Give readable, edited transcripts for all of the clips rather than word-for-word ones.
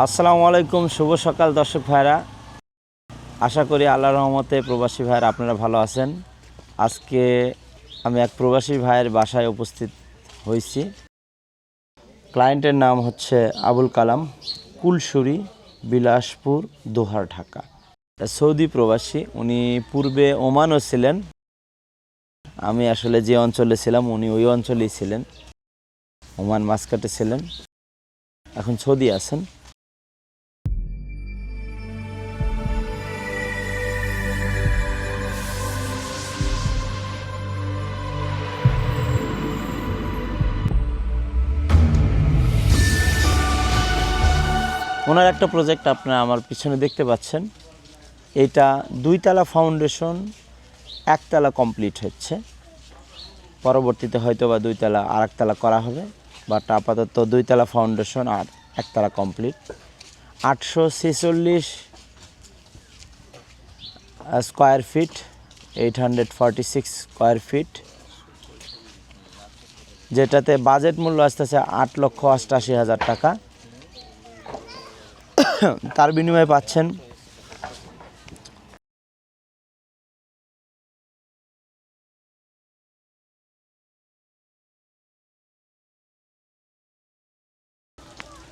আসসালামু আলাইকুম, শুভ সকাল দর্শক ভাইরা। আশা করি আল্লাহর রহমতে প্রবাসী ভাইরা আপনারা ভালো আছেন। আজকে আমি এক প্রবাসী ভাইয়ের বাসায় উপস্থিত হয়েছি। ক্লায়েন্টের নাম হচ্ছে আবুল কালাম, কুলসুরি, বিলাসপুর, দোহার, ঢাকা। সৌদি প্রবাসী, উনি পূর্বে ওমানও ছিলেন। আমি আসলে যে অঞ্চলে ছিলাম উনি ওই অঞ্চলেই ছিলেন, ওমান মাসকাটে ছিলেন, এখন সৌদি আছেন। ওনার একটা প্রজেক্ট আপনারা আমার পিছনে দেখতে পাচ্ছেন। এটা 2 তলা ফাউন্ডেশন, 1 তলা কমপ্লিট হচ্ছে। পরবর্তীতে হয়তো বা 2 তলা আর 1 তলা করা হবে, বাট আপাতত 2 তলা ফাউন্ডেশন আর 1 তলা complete. 846 square feet, 846 square feet, যেটাতে বাজেট মূল্য আসতেছে 8,88,000 টাকা। তার বিনিময়ে পাচ্ছেন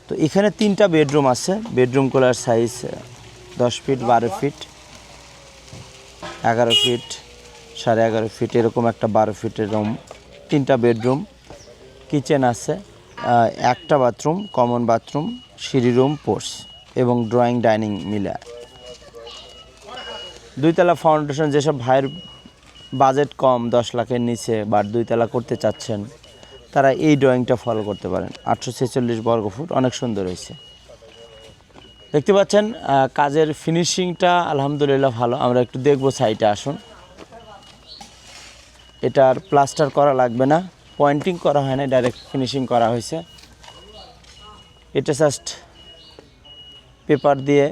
তো এখানে 3টা বেডরুম আছে। বেডরুমগুলোর size 10 feet, 12 feet, 11 feet, 11.5 feet, এরকম একটা 12 ফিটের রুম। 3টা বেডরুম, কিচেন আছে, 1টা বাথরুম, কমন বাথরুম, সিঁড়ি রুম, পোর্চ এবং ড্রয়িং ডাইনিং মিলে। 2 তলা ফাউন্ডেশন, যেসব ভাইয়ের বাজেট কম, 10 লাখের নিচে, বা 2 তলা করতে চাচ্ছেন, তারা এই ড্রয়িংটা ফলো করতে পারেন। 846 বর্গফুট, অনেক সুন্দর হয়েছে। দেখতে পাচ্ছেন কাজের ফিনিশিংটা আলহামদুলিল্লাহ ভালো। আমরা একটু দেখবো সাইটে, আসুন। এটার প্লাস্টার করা লাগবে না, পয়েন্টিং করা হয় না, ডাইরেক্ট ফিনিশিং করা হয়েছে। এটা জাস্ট পেপার দিয়ে,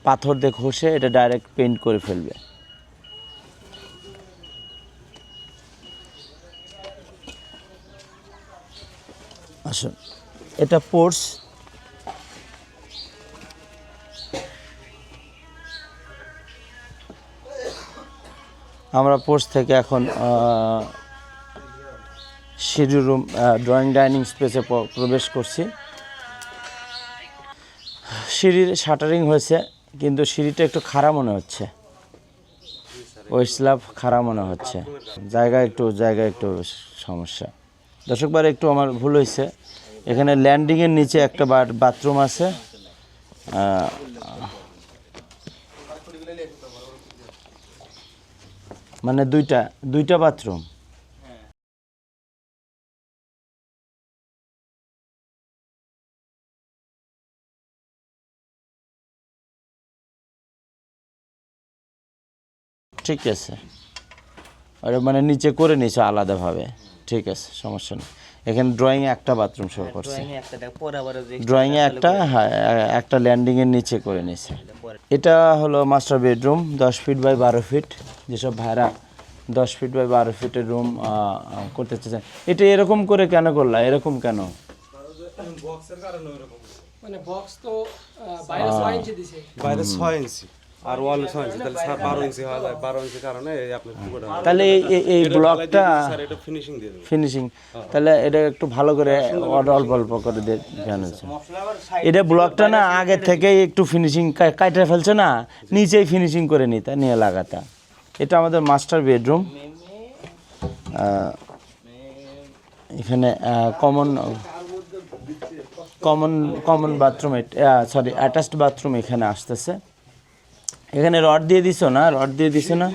পাথর দিয়ে ঘষে এটা ডাইরেক্ট পেইন্ট করে ফেলবে। আসুন, এটা পোর্চ। আমরা পোর্চ থেকে এখন সিঁড়ি রুম, ড্রয়িং ডাইনিং স্পেসে প্রবেশ করছি। সিঁড়ির শাটারিং হয়েছে, কিন্তু সিঁড়িটা একটু খাড়া মনে হচ্ছে, ওই স্ল্যাব খাড়া মনে হচ্ছে, জায়গা একটু সমস্যা। দর্শকবার একটু আমার ভুল হয়েছে। এখানে ল্যান্ডিংয়ের নিচে একটা বাথরুম আছে, মানে দুইটা বাথরুম। ঠিক আছে, ওটা মানে নিচে করে নিয়েছে আলাদাভাবে, ঠিক আছে, সমস্যা নেই। এখানে ড্রয়িংয়ে একটা বাথরুম শো করছে, ড্রয়িংয়ে একটা ল্যান্ডিংয়ের নিচে করে নিয়েছে। এটা হলো master bedroom, 10 feet by 12 feet. যেসব ভাইরা 10 ফিট বাই 12 ফিটের রুম করতে চাচ্ছেন, এটা এরকম করে কেন করলা? এরকম কেন? মানে বক্স তো বাইরে 6 ইঞ্চি দিছে, বাইরে 6 ইঞ্চি আর ওয়াল 6 ইঞ্চি, তাহলে 12 ইঞ্চি হয়ে যায়। 12 ইঞ্চির কারণে এই আপনার টুকুটা, তাহলে এই ব্লকটা স্যার এটা ফিনিশিং দিয়ে দেব। ফিনিশিং, তাহলে এটা একটু ভালো করে অল্প অল্প করে দেন হচ্ছে। এটা ব্লকটা না আগে থেকেই একটু ফিনিশিং কাটে ফেলছে না, নিচেই ফিনিশিং করে নিয়ে লাগাতা। এটা আমাদের মাস্টার বেডরুম। এখানে common bathroom, sorry attached bathroom এখানে আসতেছে। এখানে রড দিয়ে দিছো না?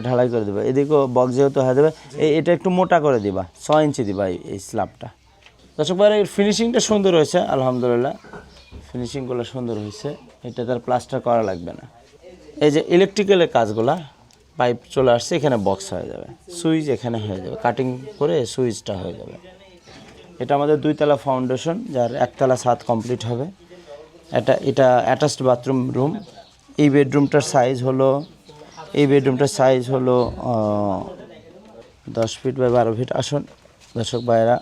ঢালাই করে দেবে। এদিকেও বক্স যেহেতু হয়ে যাবে, এটা একটু মোটা করে দিবা, 6 ইঞ্চি দিবা এই স্ল্যাবটা। দর্শক ভাই, ফিনিশিংটা সুন্দর হয়েছে আলহামদুলিল্লাহ, ফিনিশিংগুলো সুন্দর হয়েছে। এটা তার প্লাস্টার করা লাগবে না। এই যে ইলেকট্রিক্যালের কাজগুলা, পাইপ চলে আসছে, এখানে বক্স হয়ে যাবে, সুইচ এখানে হয়ে যাবে, কাটিং করে সুইচটা হয়ে যাবে। এটা আমাদের 2 তলা ফাউন্ডেশন, যার 1 তলা ছাদ কমপ্লিট হবে। এটা অ্যাটাচড বাথরুম রুম। এই বেডরুমটার সাইজ হলো 10 ফিট বাই 12 ফিট। আসুন দর্শক ভাইরা,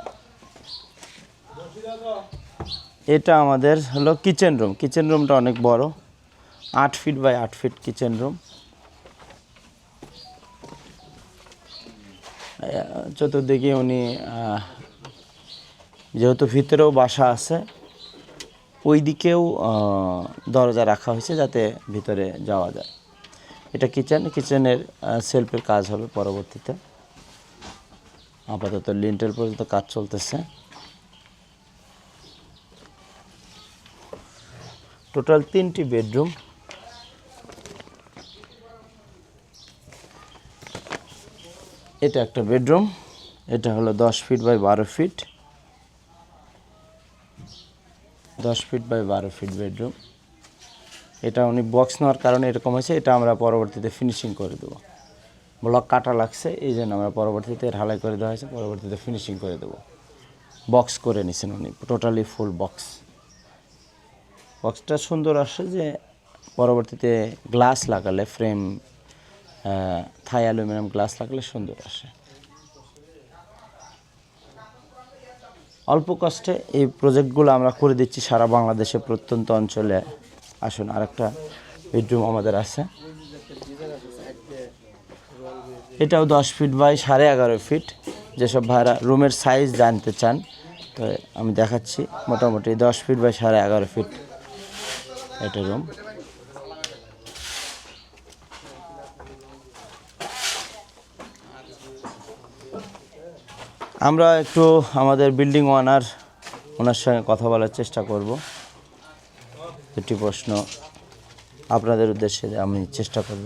এটা আমাদের হলো কিচেন রুম। কিচেন রুমটা অনেক বড়, 8 feet by 8 feet kitchen room. চতুর্দিকে উনি যেহেতু ভিতরেও বাসা আছে, ওই দিকেও দরজা রাখা হয়েছে যাতে ভিতরে যাওয়া যায়। এটা কিচেনের সেলফের কাজ হবে পরবর্তীতে। আপাতত লিন্টেল পর্যন্ত কাজ চলতেছে। টোটাল 3টি বেডরুম। এটা একটা বেডরুম, এটা হলো 10 feet by 12 feet, 10 feet by 12 feet bedroom. এটা উনি বক্স নেওয়ার কারণে এরকম হয়েছে, এটা আমরা পরবর্তীতে ফিনিশিং করে দেবো। ব্লক কাটা লাগছে, এই জন্য আমরা পরবর্তীতে ঢালাই করে দেওয়া হয়েছে, পরবর্তীতে ফিনিশিং করে দেবো। বক্স করে নিছেন উনি, টোটালি ফুল বক্স। বক্সটা সুন্দর আসে যে পরবর্তীতে গ্লাস লাগালে, ফ্রেম থাই অ্যালুমিনিয়াম গ্লাস লাগালে সুন্দর আসে। অল্প কষ্টে এই প্রজেক্টগুলো আমরা করে দিচ্ছি সারা বাংলাদেশে, প্রত্যন্ত অঞ্চলে। আসুন, আরেকটা বেডরুম আমাদের আছে, এটাও 10 ফিট বাই 11.5 ফিট। যেসব ভাইরা রুমের সাইজ জানতে চান তো আমি দেখাচ্ছি। মোটামুটি 10 ফিট বাই 11.5 ফিট এটা রুম। আমরা একটু আমাদের বিল্ডিং ওনার সঙ্গে কথা বলার চেষ্টা করব। দুটি প্রশ্ন আপনাদের উদ্দেশ্যে আমি চেষ্টা করব।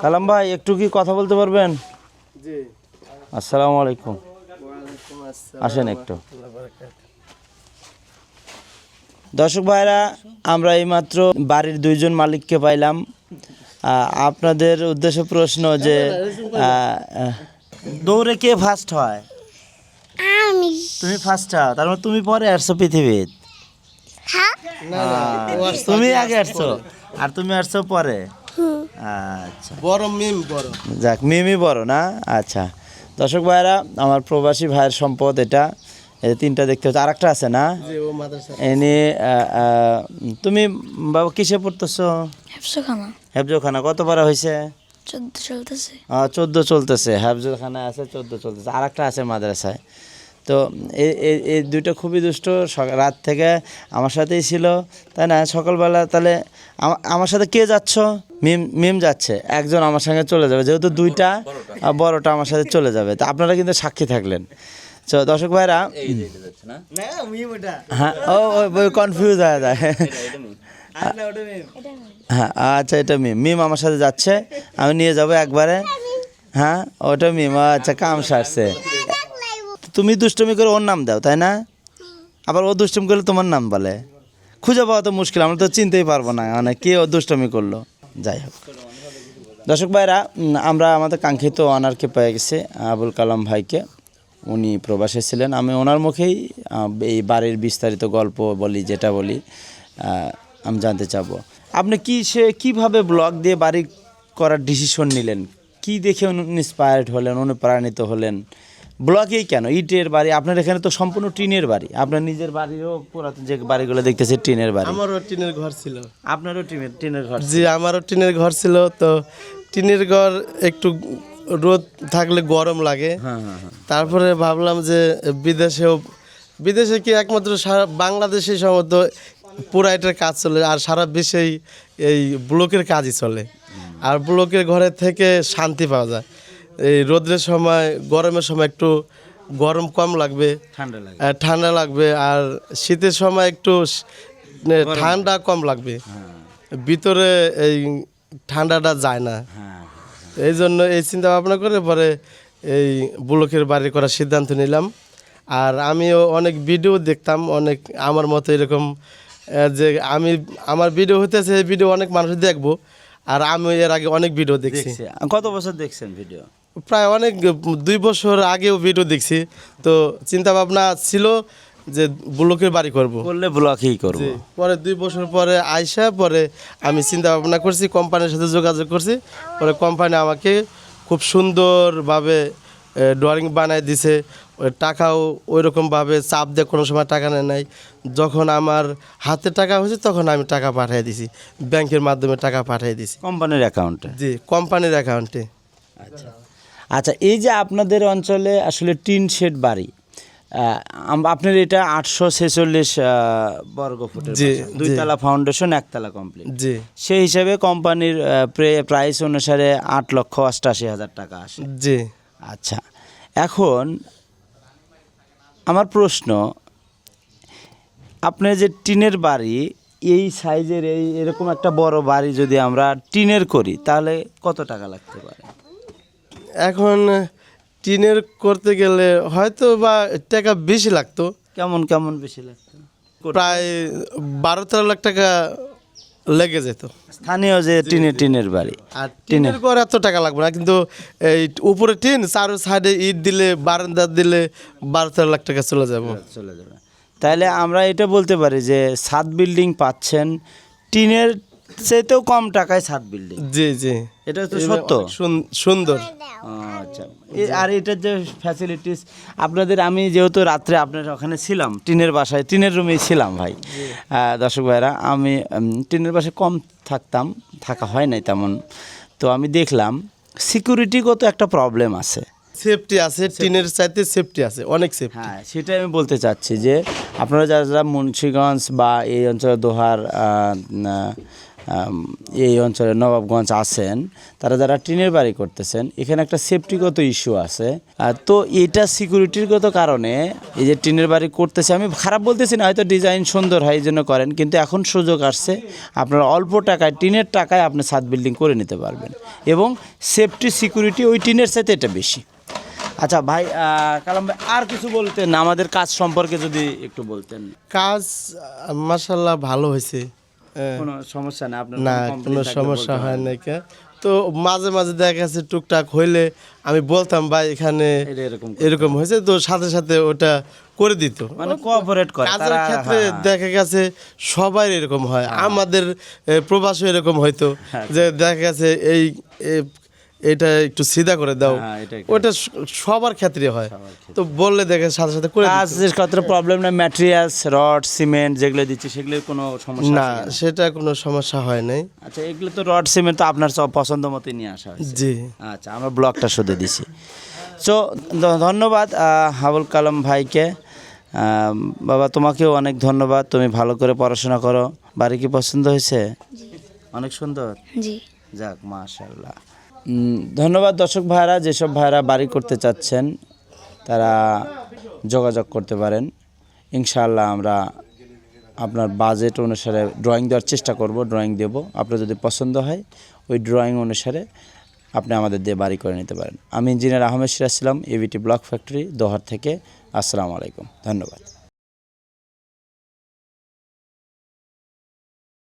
কালাম ভাই, একটু কি কথা বলতে পারবেন? জি। আসসালামু আলাইকুম। আসেন একটু। দর্শক ভাইরা, আমরা এইমাত্র বাড়ির 2জন মালিককে পাইলাম। আপনাদের উদ্দেশ্যে প্রশ্ন যে দৌড়ে কে ফার্স্ট হয়? আমি। তুমি ফার্স্ট হও, তার মানে তুমি পরে আসছো পৃথিবীর। তুমি আগে আসছো আর তুমি আসছো পরে। আচ্ছা, বড় মিম বড়। যাক, মিমি বড় না? আচ্ছা দর্শক ভাইরা, আমার প্রবাসী ভাইয়ের সম্পদ এটা। এই 3টা দেখতে হচ্ছে, আরেকটা আছে না? জি, ও মাদ্রাসা। এনে তুমি বাবা কিসে পড়তেছো? হেফসখানা। হেফজখানা কত পারা হয়েছে? 14 চলতেছে। 14 চলতেছে। হেফজখানা আছে, 14 চলতেছে। আরেকটা আছে মাদ্রাসায়। তো এই দুইটা খুবই দুষ্ট। রাত থেকে আমার সাথেই ছিল, তাই না? সকালবেলা তাহলে আমার সাথে কে যাচ্ছ? মিম যাচ্ছে, একজন আমার সঙ্গে চলে যাবে, যেহেতু 2টা, বড়টা আমার সাথে চলে যাবে। তো আপনারা কিন্তু সাক্ষী থাকলেন। তো দর্শক ভাইরা, হ্যাঁ, ও কনফিউজ হয়ে যায়। হ্যাঁ, আচ্ছা, এটা মিম আমার সাথে যাচ্ছে, আমি নিয়ে যাব একবারে। হ্যাঁ, ওটা মিম। আচ্ছা, কাম সারছে। তুমি দুষ্টুমি করে ওর নাম দাও, তাই না? আবার ও দুষ্টুমি করলে তোমার নাম বলে। খুঁজে পাওয়া তো মুশকিল, আমরা তো চিনতেই পারবো না মানে কে ও দুষ্টুমি করলো। যাই হোক দর্শক ভাইরা, আমরা আমাদের কাঙ্ক্ষিত অনারকে পেয়ে গেছি, আবুল কালাম ভাইকে। উনি প্রবাসে ছিলেন। আমি ওনার মুখেই এই বাড়ির বিস্তারিত গল্প বলি, যেটা বলি আমি জানতে চাবো। আপনি কীভাবে ব্লক দিয়ে বাড়ি করার ডিসিশন নিলেন? কি দেখে ইন্সপায়ার্ড হলেন, অনুপ্রাণিত হলেন? ব্লকেই কেন? ইটের বাড়ি, আপনার এখানে তো সম্পূর্ণ টিনের বাড়ি। আপনার নিজের বাড়িও পুরাতন যে বাড়িগুলো দেখতেছে টিনের বাড়ি। আমারও টিনের ঘর ছিল। আপনারও টিনের ঘর? জি, আমারও টিনের ঘর ছিল। তো টিনের ঘর একটু রোদ থাকলে গরম লাগে। তারপরে ভাবলাম যে বিদেশে কি একমাত্র সারা বাংলাদেশে সম্ভবত পুরা এটার কাজ চলে, আর সারা বিশ্বেই এই ব্লকের কাজই চলে। আর ব্লকের ঘরে থেকে শান্তি পাওয়া যায়। এই রোদের সময়, গরমের সময় একটু গরম কম লাগবে, ঠান্ডা লাগবে, আর শীতের সময় একটু ঠান্ডা কম লাগবে। ভিতরে এই ঠান্ডাটা যায় না। এই জন্য এই চিন্তা ভাবনা করে পরে এই ব্লকের বাড়ি করার সিদ্ধান্ত নিলাম। আর আমিও অনেক ভিডিও দেখতাম, অনেক আমার মতো এরকম যে আমার ভিডিও হইতেছে, এই ভিডিও অনেক মানুষ দেখবো। আর আমি এর আগে অনেক ভিডিও দেখছি। কত বছর দেখছেন ভিডিও? প্রায় অনেক 2 বছর আগেও ভিডিও দেখছি। তো চিন্তা ভাবনা ছিল যে ব্লকের বাড়ি করবো, করলে ব্লকেই করবো। পরে 2 বছর পরে আইসা পরে আমি চিন্তা ভাবনা করছি, কোম্পানির সাথে যোগাযোগ করছি। পরে কোম্পানি আমাকে খুব সুন্দরভাবে ড্রয়িং বানায় দিছে, ওই টাকাও ওই রকমভাবে চাপ দিয়ে কোনো সময় টাকা নেয় নাই। যখন আমার হাতে টাকা হয়েছে তখন আমি টাকা পাঠিয়ে দিছি, ব্যাংকের মাধ্যমে টাকা পাঠিয়ে দিছি। কোম্পানির অ্যাকাউন্টে? জি, কোম্পানির অ্যাকাউন্টে। আচ্ছা আচ্ছা, এই যে আপনাদের অঞ্চলে আসলে টিন শেড বাড়ি, আপনার এটা 846 বর্গ ফুটের জি, বাসা, দুইতলা ফাউন্ডেশন, একতলা কমপ্লিট। জি সেই হিসাবে কোম্পানির প্রাইস অনুসারে 8,88,000 টাকা আসে। জি আচ্ছা, এখন আমার প্রশ্ন, আপনার যে টিনের বাড়ি, এই সাইজের এরকম একটা বড় বাড়ি যদি আমরা টিনের করি তাহলে কত টাকা লাগতে পারে? এখন টিনের করতে গেলে হয়তো বা টাকা বেশি লাগতো, কেমন কেমন বেশি লাগতো? প্রায় 12-13 লাখ টাকা লেগে যেত। স্থানীয় যে টিনের বাড়ি, আর টিনের করে এত টাকা লাগবে না, কিন্তু এই উপরে টিন, চার সাইডে ইট দিলে, বারান্দা দিলে 12-13 লাখ টাকা চলে যাবে। চলে যাবে। তাহলে আমরা এটা বলতে পারি যে ছাদ বিল্ডিং পাচ্ছেন টিনের চাইতেও কম টাকায় ছাদ বিল্ডিং। জি জি, এটা তো সত্য। সুন্দর। আচ্ছা, আর এটার যে ফ্যাসিলিটিস আপনাদের, আমি যেহেতু রাত্রে আপনার ওখানে ছিলাম, টিনের বাসায়, টিনের রুমেই ছিলাম ভাই, দর্শক ভাইরা, আমি টিনের বাসায় কম থাকা হয় নাই তেমন। তো আমি দেখলাম সিকিউরিটিগত একটা প্রবলেম আছে। সেফটি আছে, টিনের চাইতে সেফটি আছে, অনেক সেফটি। হ্যাঁ, সেটাই আমি বলতে চাচ্ছি যে আপনারা যারা মুন্সিগঞ্জ বা এই অঞ্চলে দোহার, এই অঞ্চলে নবাবগঞ্জ আছেন, তারা যারা টিনের বাড়ি করতেছেন, এখানে একটা সেফটিগত ইস্যু আছে। তো এটা সিকিউরিটিগত কারণে এই যে টিনের বাড়ি করতেছে, আমি খারাপ বলতেছি না, হয়তো ডিজাইন সুন্দর হয় এই জন্য করেন, কিন্তু এখন সুযোগ আসছে আপনারা অল্প টাকায়, টিনের টাকায় আপনি ছাদ বিল্ডিং করে নিতে পারবেন, এবং সেফটি সিকিউরিটি ওই টিনের সাথে এটা বেশি। আচ্ছা ভাই, কালাম ভাই, আর কিছু বলতেন আমাদের কাজ সম্পর্কে যদি একটু বলতেন? কাজ মাশাআল্লাহ ভালো হয়েছে, কোনো সমস্যা না আপনার? না কোনো সমস্যা হয় না। তো মাঝে মাঝে দেখা গেছে টুকটাক হইলে আমি বলতাম ভাই এখানে এরকম হয়েছে, তো সাথে সাথে ওটা করে দিত, মানে কোঅপারেট করে। কাজের ক্ষেত্রে দেখা গেছে সবাই এরকম হয়, আমাদের প্রবাসী এরকম হয়তো, যে দেখা গেছে এটা একটু সিধা করে দাও, ওটা সবার ক্ষেত্রে হয়, তো বললে দেখে সাথে সাথে করে দিত। কাজের ক্ষেত্রে প্রবলেম না, ম্যাটেরিয়ালস, রড, সিমেন্ট যেগুলো দিচ্ছে সেগুলোর কোনো সমস্যা না, আছে? সেটা কোনো সমস্যা হয় নাই। আচ্ছা, এগুলো তো রড সিমেন্ট তো আপনার সব পছন্দ মতো নিয়ে আসা হয়েছে। জি, আচ্ছা, আমরা ব্লকটা শুধু দিছি। সো ধন্যবাদ আবুল কালাম ভাইকে। বাবা, তোমাকেও অনেক ধন্যবাদ, তুমি ভালো করে পড়াশোনা করো। বাড়ি কি পছন্দ হয়েছে? অনেক সুন্দর। জি। যাক, মাশাআল্লাহ। ধন্যবাদ দর্শক ভাইরা, যেসব ভাইরা বাড়ি করতে চাচ্ছেন তারা যোগাযোগ করতে পারেন। ইনশাআল্লাহ আমরা আপনার বাজেট অনুসারে ড্রয়িং দেওয়ার চেষ্টা করব, ড্রয়িং দেব। আপনার যদি পছন্দ হয় ওই ড্রয়িং অনুসারে আপনি আমাদের দিয়ে বাড়ি করে নিতে পারেন। আমি ইঞ্জিনিয়ার আহমেদ সিরাজ ছিলাম, এভিটি ব্লক ফ্যাক্টরি, দোহার থেকে। আসসালামু আলাইকুম, ধন্যবাদ।